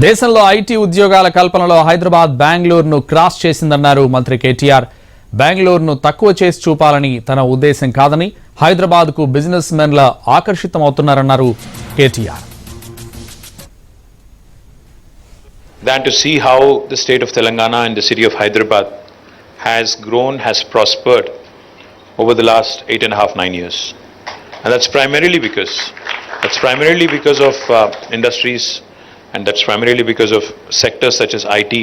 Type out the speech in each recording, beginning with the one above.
దేశంలో ఐటీ ఉద్యోగాల కల్పనలో హైదరాబాద్ బెంగళూరును క్రాస్ చేసిందన్నారు మంత్రి కేటీఆర్. బెంగళూరును తక్కువ చేసి చూపాలని తన ఉద్దేశం కాదని హైదరాబాద్కు బిజినెస్ మెన్ల ఆకర్షితమవుతున్నారన్నారు KTR. Than to see how the state of Telangana and the city of Hyderabad has grown, has prospered over the last 8.5-9 years. And that's primarily because of industries, and that's primarily because of sectors such as IT,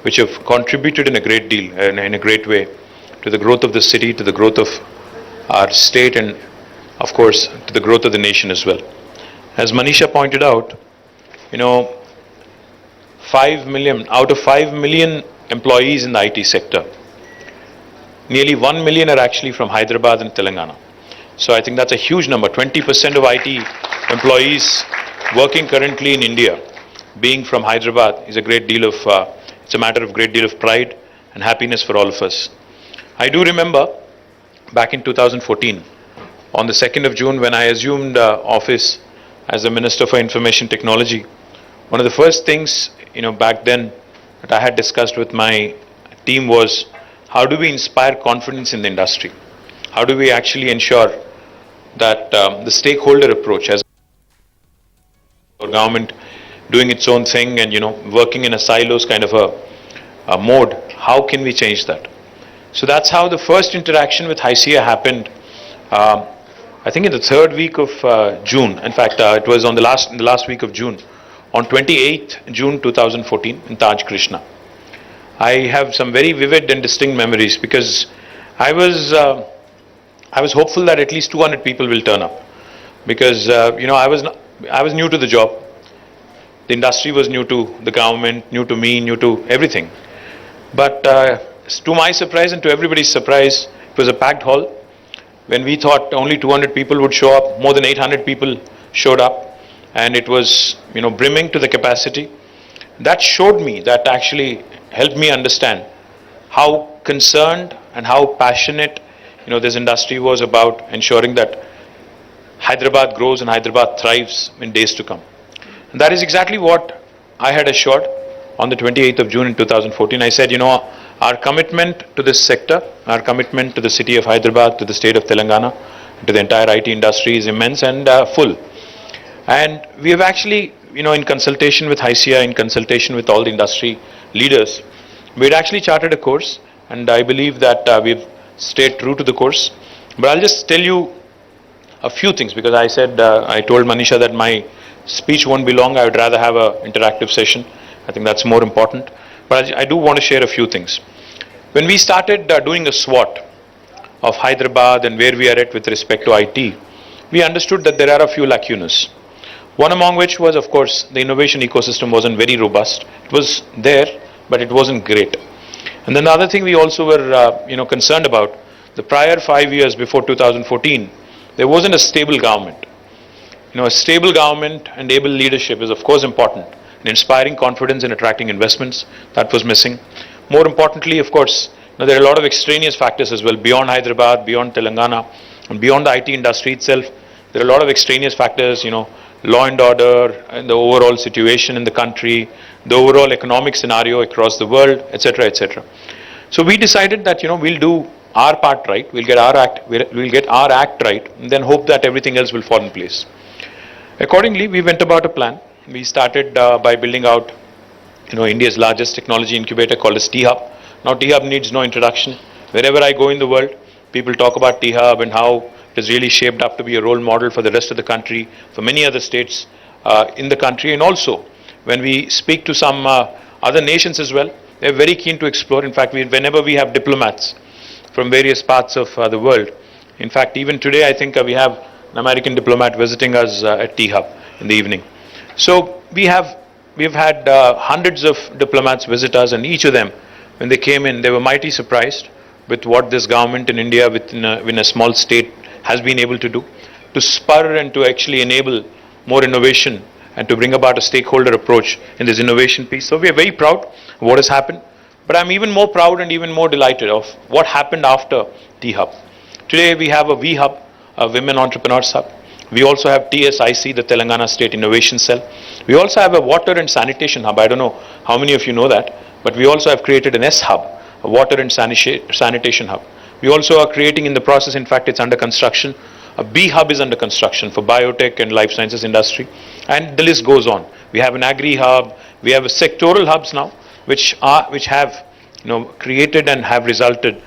which have contributed in a great deal, in a great way, to the growth of the city, to the growth of our state, and of course to the growth of the nation as well. As Manisha pointed out, 5 million out of 5 million employees in the IT sector, nearly 1 million are actually from Hyderabad and Telangana. So I think that's a huge number. 20% of IT employees working currently in India being from Hyderabad is a great deal of, it's a matter of great deal of pride and happiness for all of us. I do remember back in 2014, on the 2nd of June, when I assumed office as the Minister for Information Technology, one of the first things, back then that I had discussed with my team was, how do we inspire confidence in the industry? How do we actually ensure that the stakeholder approach, as our government doing its own thing and working in a silos kind of a mode, how can we change that? So that's how the first interaction with HYCIA happened. I think in the third week of June. In fact, it was on the last week of June, on 28th June 2014 in Taj Krishna. I have some very vivid and distinct memories because I was hopeful that at least 200 people will turn up because I was new to the job. The industry was new to the government, new to me, new to everything. But to my surprise and to everybody's surprise, it was a packed hall. When we thought only 200 people would show up, more than 800 people showed up, and it was brimming to the capacity. That showed me, that actually helped me understand how concerned and how passionate this industry was about ensuring that Hyderabad grows and Hyderabad thrives in days to come. And that is exactly what I had assured on the 28th of June in 2014. I said, our commitment to this sector, our commitment to the city of Hyderabad, to the state of Telangana, to the entire IT industry is immense and full. And we have actually, in consultation with HYCIA, in consultation with all the industry leaders, we had actually charted a course, and I believe that we've stayed true to the course. But I'll just tell you a few things because I said, I told Manisha that my speech won't be long. I would rather have an interactive session. I think that's more important. But I do want to share a few things. When we started doing a SWOT of Hyderabad and where we are at with respect to IT, we understood that there are a few lacunas. One among which was, of course, the innovation ecosystem wasn't very robust. It was there, but it wasn't great. And then the other thing we also were, concerned about, the prior 5 years before 2014, there wasn't a stable government. A stable government and able leadership is, of course, important in inspiring confidence and attracting investments. That was missing. More importantly, of course, there are a lot of extraneous factors as well, beyond Hyderabad, beyond Telangana, and beyond the IT industry itself. There are a lot of extraneous factors, law and order, and the overall situation in the country, the overall economic scenario across the world, etc., etc. So we decided that we'll do our part right, we'll get our act right, and then hope that everything else will fall in place. Accordingly, we went about a plan. We started by building out India's largest technology incubator called as T-Hub. Now T-Hub needs no introduction. Wherever I go in the world, people talk about T-Hub and how it is really shaped up to be a role model for the rest of the country, for many other states in the country. And also, when we speak to some other nations as well, they're very keen to explore. In fact, whenever we have diplomats from various parts of the world, in fact, even today, I think we have an American diplomat visiting us at T-Hub in the evening. So we've had hundreds of diplomats visit us, and each of them, when they came in, they were mighty surprised with what this government in India, within a small state, has been able to do, to spur and to actually enable more innovation and to bring about a stakeholder approach in this innovation piece. So we are very proud of what has happened, but I'm even more proud and even more delighted of what happened after T-Hub. Today we have a V-Hub, a Women Entrepreneurs Hub. We also have TSIC, the Telangana State Innovation Cell. We also have a water and sanitation hub. I don't know how many of you know that, but we also have created an S hub, a water and sanitation hub. We also are creating in the process, in fact it's under construction, a B hub is under construction for biotech and life sciences industry, and the list goes on. We have an agri hub, we have sectoral hubs now, which have created and have resulted